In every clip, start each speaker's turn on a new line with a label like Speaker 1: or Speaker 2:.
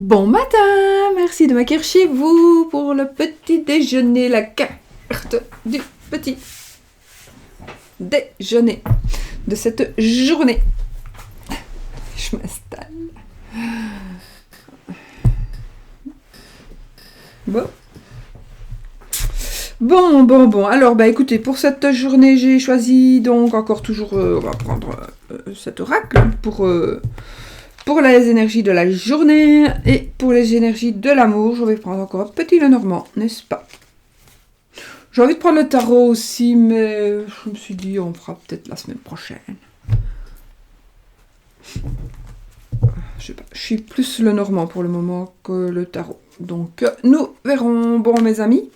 Speaker 1: Bon matin, merci de m'accueillir chez vous pour le petit déjeuner, la carte du petit déjeuner de cette journée. Je m'installe. Bon. Alors, écoutez, pour cette journée, j'ai choisi donc encore toujours, on va prendre cet oracle pour les énergies de la journée et pour les énergies de l'amour, je vais prendre encore un petit Lenormand, n'est-ce pas? J'ai envie de prendre le tarot aussi, mais je me suis dit, on fera peut-être la semaine prochaine. Je sais pas, je suis plus Lenormand pour le moment que le tarot. Donc, nous verrons. Bon, mes amis,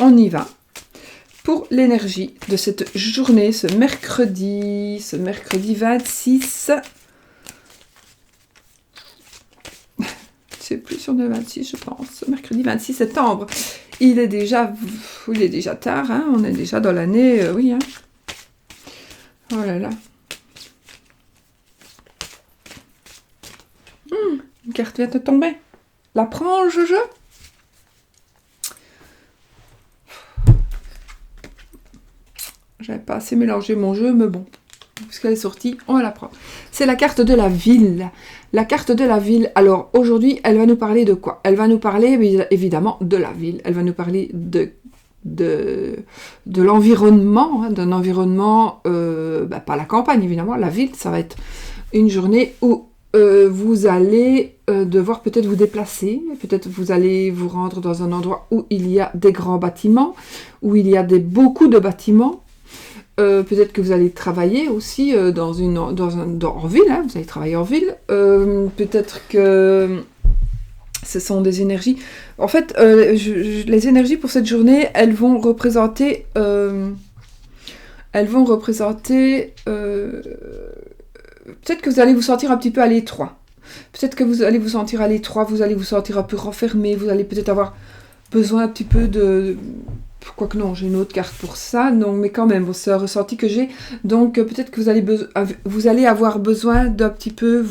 Speaker 1: on y va. Pour l'énergie de cette journée, ce mercredi 26... C'est plus sur le 26, je pense. Mercredi 26 septembre. Il est déjà tard, hein. On est déjà dans l'année, oui. Hein. Oh là là. Une carte vient de tomber. La prends, Jojo? J'avais pas assez mélangé mon jeu, mais bon. Puisqu'elle est sortie, on va la prendre. C'est la carte de la ville. La carte de la ville, alors aujourd'hui, elle va nous parler de quoi? Elle va nous parler évidemment de la ville. Elle va nous parler de l'environnement, hein, d'un environnement, pas la campagne évidemment, la ville, ça va être une journée où vous allez devoir peut-être vous déplacer, peut-être vous allez vous rendre dans un endroit où il y a des grands bâtiments, où il y a beaucoup de bâtiments. Peut-être que vous allez travailler aussi en ville, hein, vous allez travailler en ville. Peut-être que ce sont des énergies. En fait, les énergies pour cette journée, elles vont représenter. Peut-être que vous allez vous sentir un petit peu à l'étroit. Peut-être que vous allez vous sentir à l'étroit, vous allez vous sentir un peu renfermé, vous allez peut-être avoir besoin un petit peu de... Quoique non, j'ai une autre carte pour ça, non, mais quand même, c'est un ressenti que j'ai. Donc peut-être que vous allez avoir besoin d'un petit peu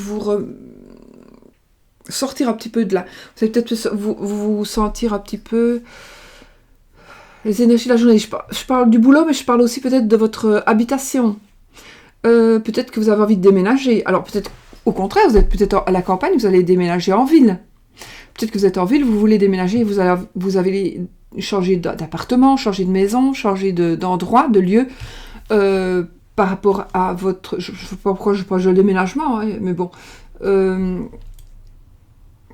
Speaker 1: sortir un petit peu de là. Vous allez peut-être vous sentir un petit peu... Les énergies de la journée, je parle du boulot, mais je parle aussi peut-être de votre habitation. Peut-être que vous avez envie de déménager. Alors peut-être, au contraire, vous êtes peut-être à la campagne, vous allez déménager en ville. Peut-être que vous êtes en ville, vous voulez déménager, vous avez changer d'appartement, changer de maison, changer d'endroit, de lieu, par rapport à votre... Je ne sais pas pourquoi je parle de déménagement, hein, mais bon.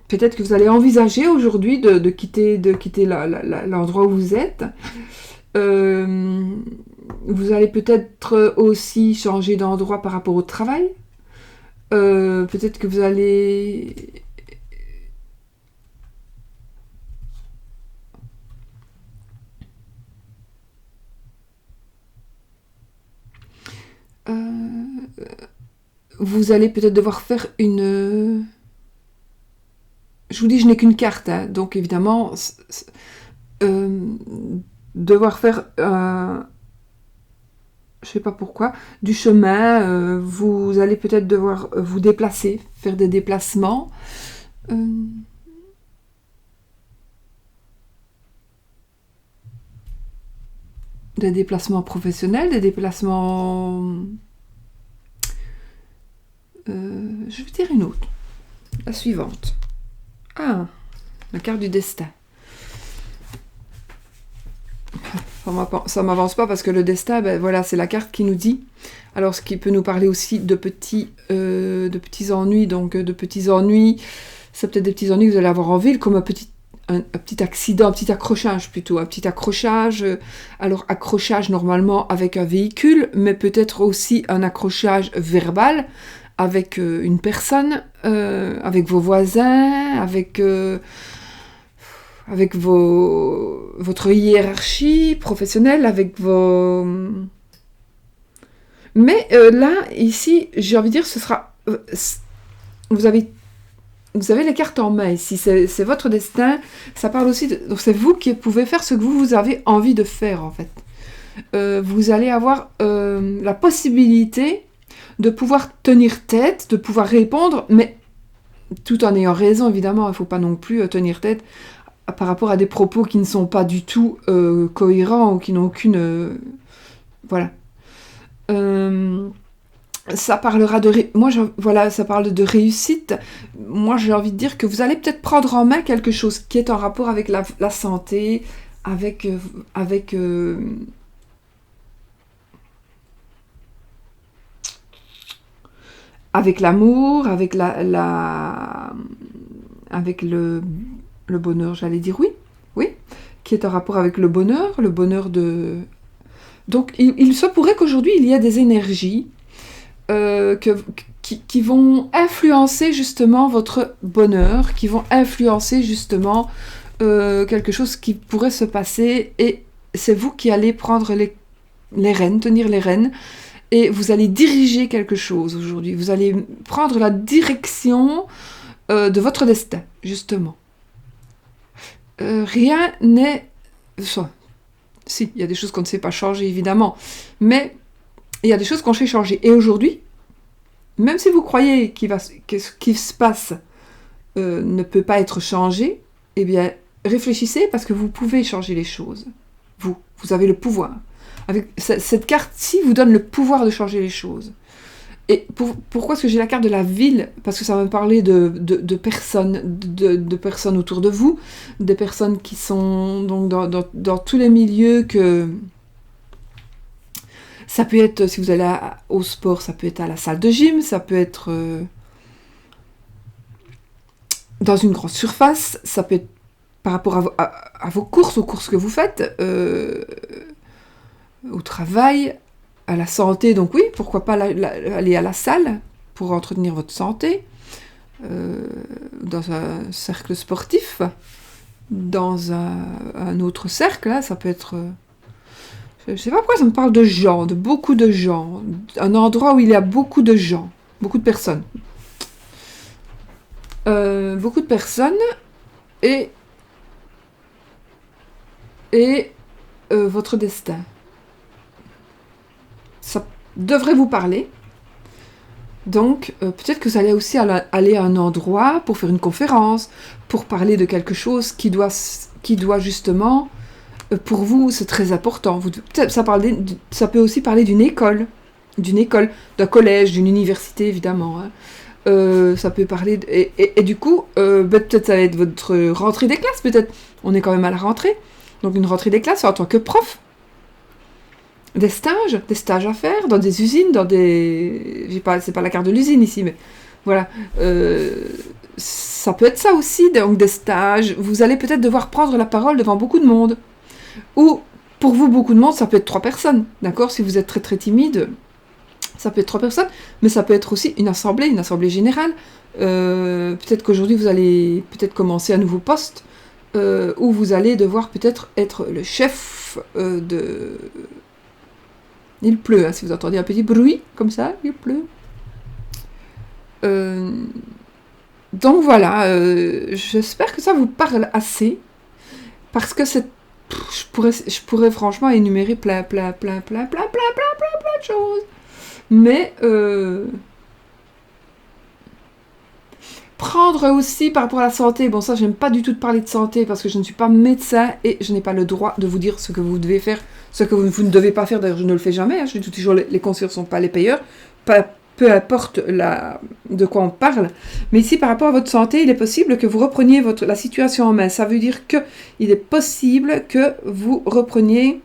Speaker 1: Peut-être que vous allez envisager aujourd'hui de quitter l'endroit où vous êtes. Vous allez peut-être aussi changer d'endroit par rapport au travail. Peut-être que vous allez... vous allez peut-être devoir faire une... Je vous dis, je n'ai qu'une carte, hein, donc évidemment, devoir faire, je sais pas pourquoi, du chemin, vous allez peut-être devoir vous déplacer, faire des déplacements. Des déplacements professionnels, des déplacements... je vais dire une autre. La suivante. Ah, la carte du destin. Ça m'avance pas parce que le destin, voilà, c'est la carte qui nous dit. Alors, ce qui peut nous parler aussi de petits ennuis. Donc, de petits ennuis, c'est peut-être des petits ennuis que vous allez avoir en ville, comme un petit accident, un petit accrochage plutôt, un petit accrochage. Alors, accrochage normalement avec un véhicule, mais peut-être aussi un accrochage verbal avec une personne, avec vos voisins, avec votre hiérarchie professionnelle, avec vos... Mais là, ici, j'ai envie de dire, ce sera... vous avez les cartes en main ici, c'est votre destin, ça parle aussi de... Donc c'est vous qui pouvez faire ce que vous avez envie de faire, en fait. Vous allez avoir la possibilité de pouvoir tenir tête, de pouvoir répondre, mais tout en ayant raison, évidemment. Il ne faut pas non plus tenir tête par rapport à des propos qui ne sont pas du tout cohérents ou qui n'ont aucune... voilà. Ça parlera ça parle de réussite. Moi, j'ai envie de dire que vous allez peut-être prendre en main quelque chose qui est en rapport avec la santé, avec l'amour, avec avec le bonheur, j'allais dire oui, qui est en rapport avec le bonheur de... Donc, il se pourrait qu'aujourd'hui, il y ait des énergies qui vont influencer justement votre bonheur, qui vont influencer justement quelque chose qui pourrait se passer, et c'est vous qui allez prendre les rênes, tenir les rênes, et vous allez diriger quelque chose aujourd'hui. Vous allez prendre la direction de votre destin, justement. Rien n'est... Si, il y a des choses qu'on ne sait pas changer, évidemment, mais il y a des choses qu'on sait changer. Et aujourd'hui, même si vous croyez que ce qui se passe ne peut pas être changé, eh bien, réfléchissez, parce que vous pouvez changer les choses. Vous avez le pouvoir. Avec cette carte-ci vous donne le pouvoir de changer les choses. Et pourquoi est-ce que j'ai la carte de la ville? Parce que ça va me parler de personnes, de personnes autour de vous, des personnes qui sont donc dans tous les milieux que... Ça peut être, si vous allez au sport, ça peut être à la salle de gym, ça peut être dans une grande surface, ça peut être par rapport à vos courses, aux courses que vous faites, au travail, à la santé. Donc oui, pourquoi pas aller à la salle pour entretenir votre santé, dans un cercle sportif, dans un autre cercle, là, ça peut être... je ne sais pas pourquoi ça me parle de gens, de beaucoup de gens, un endroit où il y a beaucoup de gens, beaucoup de personnes. Beaucoup de personnes et votre destin. Ça devrait vous parler. Donc, peut-être que vous allez aussi aller à un endroit pour faire une conférence, pour parler de quelque chose qui doit justement... pour vous, c'est très important. Ça peut aussi parler d'une école, d'un collège, d'une université, évidemment. Hein. Ça peut parler... Et du coup, peut-être ça va être votre rentrée des classes, peut-être. On est quand même à la rentrée. Donc une rentrée des classes en tant que prof. Des stages à faire dans des usines, c'est pas la carte de l'usine ici, mais voilà. Ça peut être ça aussi, donc des stages. Vous allez peut-être devoir prendre la parole devant beaucoup de monde. Ou, pour vous, beaucoup de monde, ça peut être 3 personnes, d'accord? Si vous êtes très très timide, ça peut être 3 personnes, mais ça peut être aussi une assemblée générale. Peut-être qu'aujourd'hui, vous allez peut-être commencer un nouveau poste, où vous allez devoir peut-être être le chef de... Il pleut, hein, si vous entendez un petit bruit, comme ça, il pleut. Donc voilà, j'espère que ça vous parle assez, parce que je pourrais franchement énumérer plein de choses. Mais prendre aussi par rapport à la santé, bon ça j'aime pas du tout de parler de santé parce que je ne suis pas médecin et je n'ai pas le droit de vous dire ce que vous devez faire, ce que vous ne devez pas faire, d'ailleurs je ne le fais jamais, hein, je dis toujours les conseillers ne sont pas les payeurs, peu importe de quoi on parle, mais ici par rapport à votre santé, il est possible que vous repreniez la situation en main, ça veut dire que il est possible que vous repreniez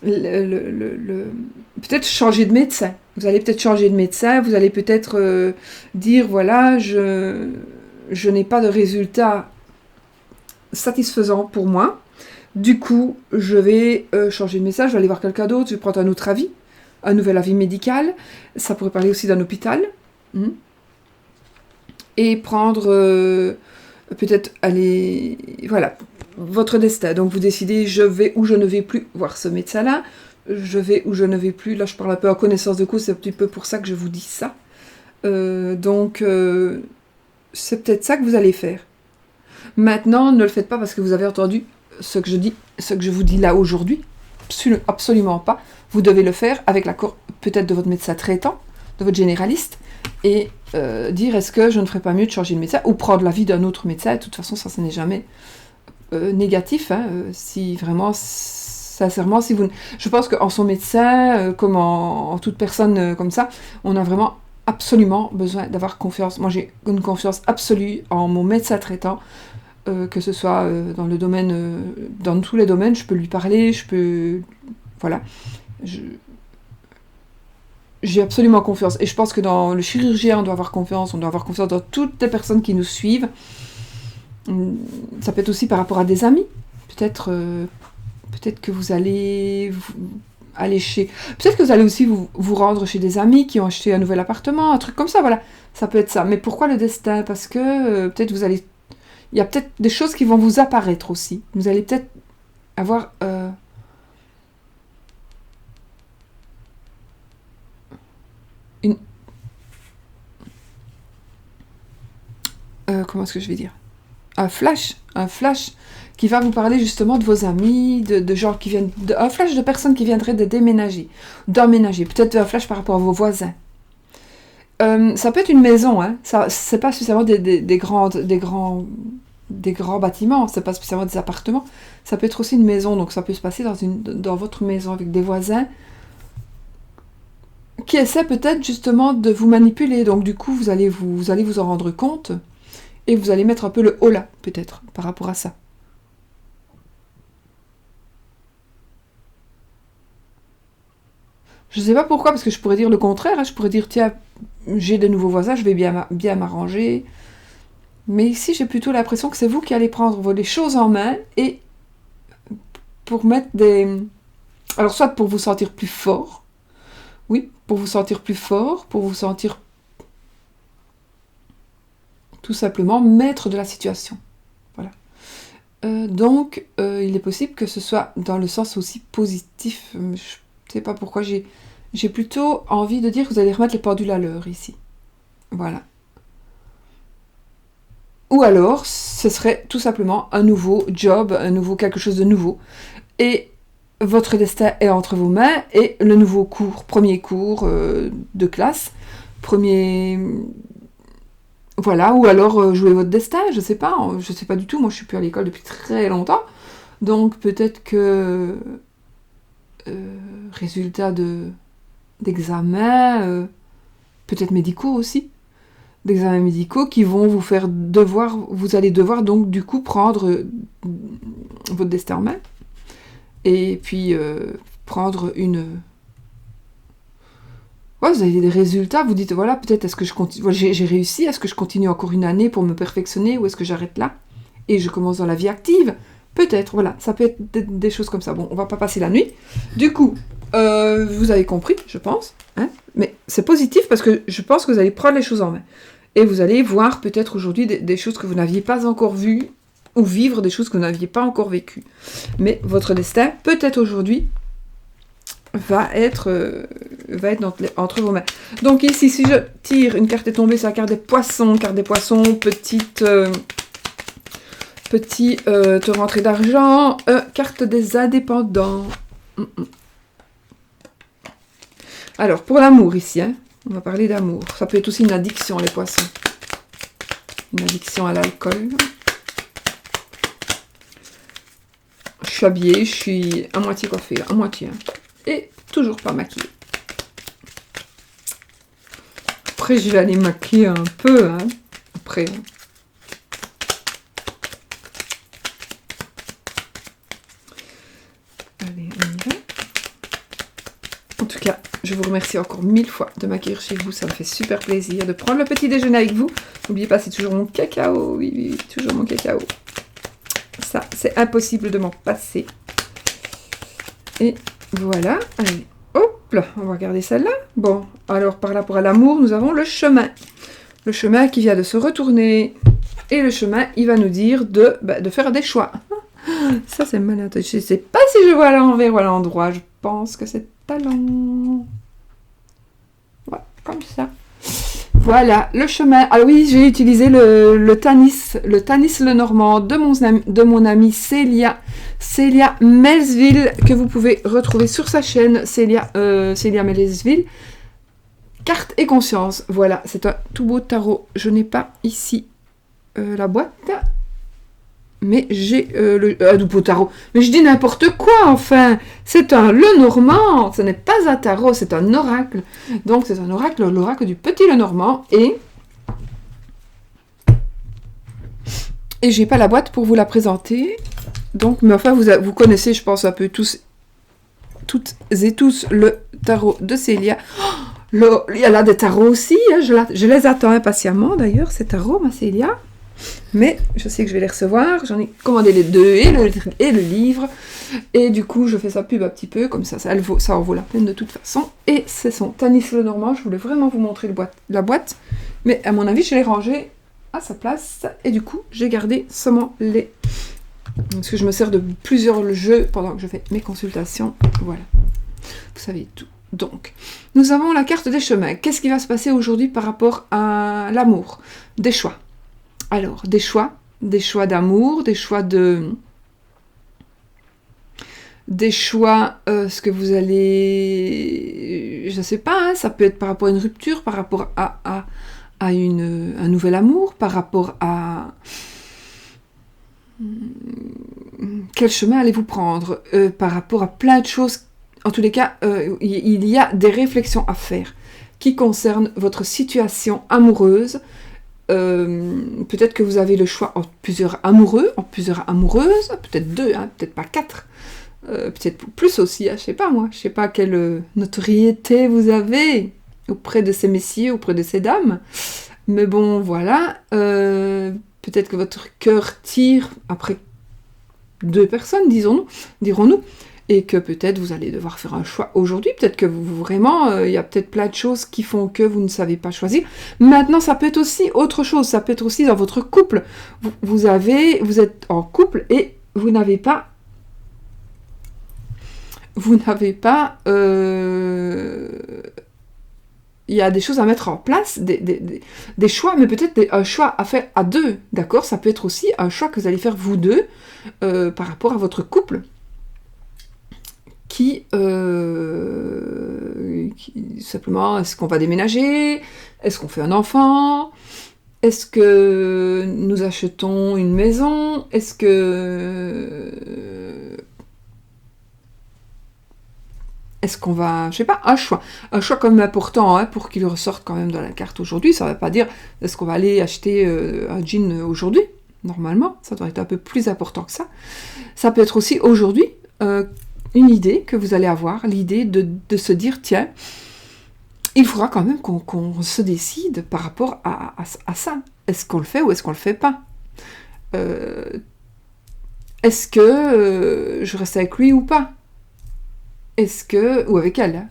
Speaker 1: peut-être changer de médecin. Vous allez peut-être changer de médecin, vous allez peut-être dire, voilà, je n'ai pas de résultat satisfaisant pour moi. Du coup, je vais changer de médecin, je vais aller voir quelqu'un d'autre, je vais prendre un autre avis, un nouvel avis médical. Ça pourrait parler aussi d'un hôpital. Et prendre, peut-être aller, voilà, votre destin. Donc vous décidez, je vais ou je ne vais plus voir ce médecin-là. Je vais ou je ne vais plus. Là, je parle un peu en connaissance de cause, c'est un petit peu pour ça que je vous dis ça. Donc, c'est peut-être ça que vous allez faire. Maintenant, ne le faites pas parce que vous avez entendu ce que je vous dis là aujourd'hui. Absolument pas. Vous devez le faire avec l'accord peut-être de votre médecin traitant, de votre généraliste, et dire est-ce que je ne ferais pas mieux de changer de médecin, ou prendre l'avis d'un autre médecin. De toute façon, ça n'est jamais négatif, hein, si vraiment, sincèrement, si vous... Je pense qu'en son médecin, comme en toute personne comme ça, on a vraiment absolument besoin d'avoir confiance. Moi, j'ai une confiance absolue en mon médecin traitant, que ce soit dans le domaine, dans tous les domaines, je peux lui parler, je peux... Voilà. J'ai absolument confiance. Et je pense que dans le chirurgien, on doit avoir confiance dans toutes les personnes qui nous suivent. Ça peut être aussi par rapport à des amis. Peut-être que vous allez aller chez... Peut-être que vous allez aussi vous rendre chez des amis qui ont acheté un nouvel appartement, un truc comme ça, voilà. Ça peut être ça. Mais pourquoi le destin? Parce que peut-être vous allez... Il y a peut-être des choses qui vont vous apparaître aussi. Vous allez peut-être avoir... comment est-ce que je vais dire? Un flash qui va vous parler justement de vos amis, de gens qui viennent... un flash de personnes qui viendraient de déménager, d'emménager. Peut-être un flash par rapport à vos voisins. Ça peut être une maison, hein. Ça, c'est pas spécialement des grands bâtiments, c'est pas spécialement des appartements. Ça peut être aussi une maison, donc ça peut se passer dans votre maison avec des voisins qui essaient peut-être justement de vous manipuler. Donc du coup, vous allez vous en rendre compte et vous allez mettre un peu le holà, peut-être, par rapport à ça. Je ne sais pas pourquoi, parce que je pourrais dire le contraire, hein. Je pourrais dire, tiens, j'ai de nouveaux voisins, je vais bien m'arranger. Mais ici, j'ai plutôt l'impression que c'est vous qui allez prendre les choses en main et pour mettre des... Alors, soit pour vous sentir plus fort, oui, pour vous sentir plus fort, pour vous sentir tout simplement maître de la situation. Voilà. Donc, il est possible que ce soit dans le sens aussi positif. Je ne sais pas pourquoi, j'ai plutôt envie de dire que vous allez remettre les pendules à l'heure ici. Voilà. Ou alors, ce serait tout simplement un nouveau job, quelque chose de nouveau. Et votre destin est entre vos mains et le nouveau premier cours de classe, voilà, ou alors jouer votre destin, je sais pas du tout, moi je suis plus à l'école depuis très longtemps, donc peut-être que résultats d'examens, peut-être médicaux aussi, d'examens médicaux qui vont vous vous allez devoir donc du coup prendre votre destin en main, et puis prendre une... Ouais, vous avez des résultats, vous dites, voilà, peut-être est-ce que je continue, voilà, j'ai réussi, est-ce que je continue encore une année pour me perfectionner, ou est-ce que j'arrête là, et je commence dans la vie active? Peut-être, voilà, ça peut être des choses comme ça. Bon, on va pas passer la nuit. Du coup, vous avez compris, je pense, hein, mais c'est positif parce que je pense que vous allez prendre les choses en main. Et vous allez voir peut-être aujourd'hui des choses que vous n'aviez pas encore vues, ou vivre des choses que vous n'aviez pas encore vécues. Mais votre destin, peut-être aujourd'hui, va être entre vos mains. Donc ici, si je tire, une carte est tombée, c'est la carte des poissons. Petite rentrée d'argent. Carte des indépendants. Alors, pour l'amour ici, hein, on va parler d'amour. Ça peut être aussi une addiction, les poissons. Une addiction à l'alcool. Je suis habillée, je suis à moitié coiffée, à moitié. Hein. Et toujours pas maquillée. Après, je vais aller maquiller un peu. Hein. Après. Allez, on y va. En tout cas, je vous remercie encore 1000 fois de m'accueillir chez vous. Ça me fait super plaisir de prendre le petit déjeuner avec vous. N'oubliez pas, c'est toujours mon cacao. Oui, toujours mon cacao. Ça, c'est impossible de m'en passer. Et voilà. Allez, hop là, on va regarder celle-là. Bon, alors par rapport à l'amour, nous avons le chemin. Le chemin qui vient de se retourner. Et le chemin, il va nous dire de faire des choix. Ça, c'est malin. Je ne sais pas si je vois à l'envers ou à l'endroit. Je pense que c'est talent. Voilà, comme ça. Voilà, le chemin. Ah oui, j'ai utilisé le Tanis le Normand de mon amie Célia Melsville, que vous pouvez retrouver sur sa chaîne Célia Melsville. Carte et conscience. Voilà, c'est un tout beau tarot. Je n'ai pas ici la boîte. Mais j'ai un tout beau tarot. Mais je dis n'importe quoi, enfin. C'est un Lenormand. Ce n'est pas un tarot, c'est un oracle. Donc c'est un oracle, l'oracle du petit Lenormand. Et j'ai pas la boîte pour vous la présenter. Donc, mais enfin, vous connaissez, je pense, un peu toutes et tous le tarot de Célia. Oh, il y a là des tarots aussi. Hein, je les attends impatiemment, d'ailleurs, ces tarots, ma Célia. Mais je sais que je vais les recevoir. J'en ai commandé les deux et le livre. Et du coup, je fais sa pub un petit peu. Comme ça en vaut la peine de toute façon. Et c'est son Tanis Lenormand. Je voulais vraiment vous montrer la boîte. Mais à mon avis, je l'ai rangée à sa place. Et du coup, j'ai gardé seulement les... Parce que je me sers de plusieurs jeux pendant que je fais mes consultations. Voilà. Vous savez tout. Donc, nous avons la carte des chemins. Qu'est-ce qui va se passer aujourd'hui par rapport à l'amour? Des choix. Alors, des choix d'amour, des choix, ce que vous allez... Je ne sais pas, hein, ça peut être par rapport à une rupture, par rapport à un nouvel amour, par rapport à... Quel chemin allez-vous prendre par rapport à plein de choses. En tous les cas, il y a des réflexions à faire qui concernent votre situation amoureuse. Peut-être que vous avez le choix entre plusieurs amoureux, en plusieurs amoureuses, peut-être 2, hein, peut-être pas 4, peut-être plus aussi, hein, je sais pas moi, je sais pas quelle notoriété vous avez auprès de ces messieurs, auprès de ces dames, mais bon, voilà, peut-être que votre cœur tire après 2 personnes, dirons-nous, et que peut-être vous allez devoir faire un choix aujourd'hui, peut-être que vous vraiment, il y a peut-être plein de choses qui font que vous ne savez pas choisir. Maintenant, ça peut être aussi autre chose, ça peut être aussi dans votre couple. Vous êtes en couple et vous n'avez pas, il y a des choses à mettre en place, des choix, mais peut-être un choix à faire à 2, d'accord? Ça peut être aussi un choix que vous allez faire vous 2 par rapport à votre couple. Qui simplement, est-ce qu'on va déménager? Est-ce qu'on fait un enfant? Est-ce que nous achetons une maison? Est-ce qu'on va... Je sais pas, un choix quand même important, hein, pour qu'il ressorte quand même dans la carte aujourd'hui. Ça ne veut pas dire, est-ce qu'on va aller acheter un jean aujourd'hui? Normalement, ça doit être un peu plus important que ça. Ça peut être aussi aujourd'hui... une idée que vous allez avoir, l'idée de se dire, tiens, il faudra quand même qu'on se décide par rapport à ça. Est-ce qu'on le fait ou est-ce qu'on le fait pas? Est-ce que je reste avec lui ou pas? Ou avec elle, hein?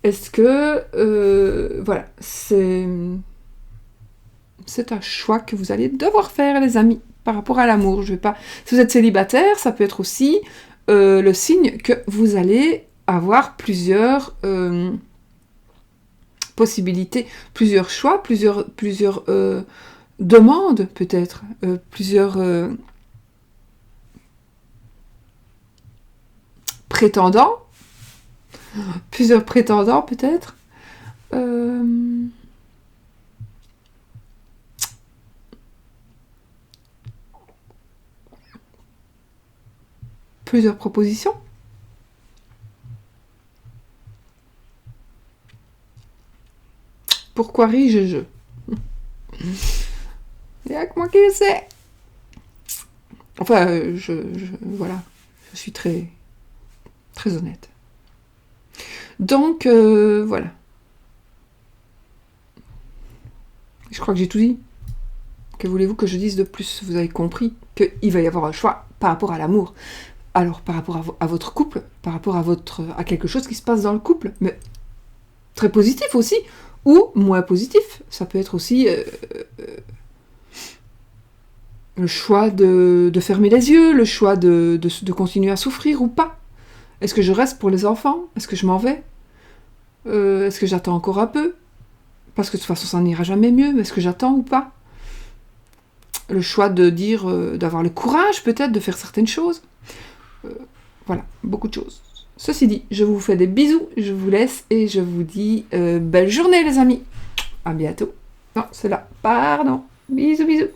Speaker 1: Est-ce que, voilà, c'est un choix que vous allez devoir faire, les amis, par rapport à l'amour. Je vais pas... Si vous êtes célibataire, ça peut être aussi... le signe que vous allez avoir plusieurs possibilités, plusieurs choix, plusieurs demandes peut-être, plusieurs prétendants peut-être. Plusieurs propositions. Pourquoi ris-je? Il n'y a que moi qui le sais. Enfin, voilà, je suis très, très honnête. Donc, voilà. Je crois que j'ai tout dit. Que voulez-vous que je dise de plus? Vous avez compris qu'il va y avoir un choix par rapport à l'amour. Alors, par rapport à votre couple, par rapport à quelque chose qui se passe dans le couple, mais très positif aussi, ou moins positif. Ça peut être aussi le choix de fermer les yeux, le choix de continuer à souffrir ou pas. Est-ce que je reste pour les enfants? Est-ce que je m'en vais? Est-ce que j'attends encore un peu? Parce que de toute façon, ça n'ira jamais mieux, mais est-ce que j'attends ou pas? Le choix de dire, d'avoir le courage peut-être de faire certaines choses. Voilà, beaucoup de choses. Ceci dit, je vous fais des bisous, je vous laisse et je vous dis belle journée les amis. À bientôt. Non, c'est là. Pardon. Bisous, bisous.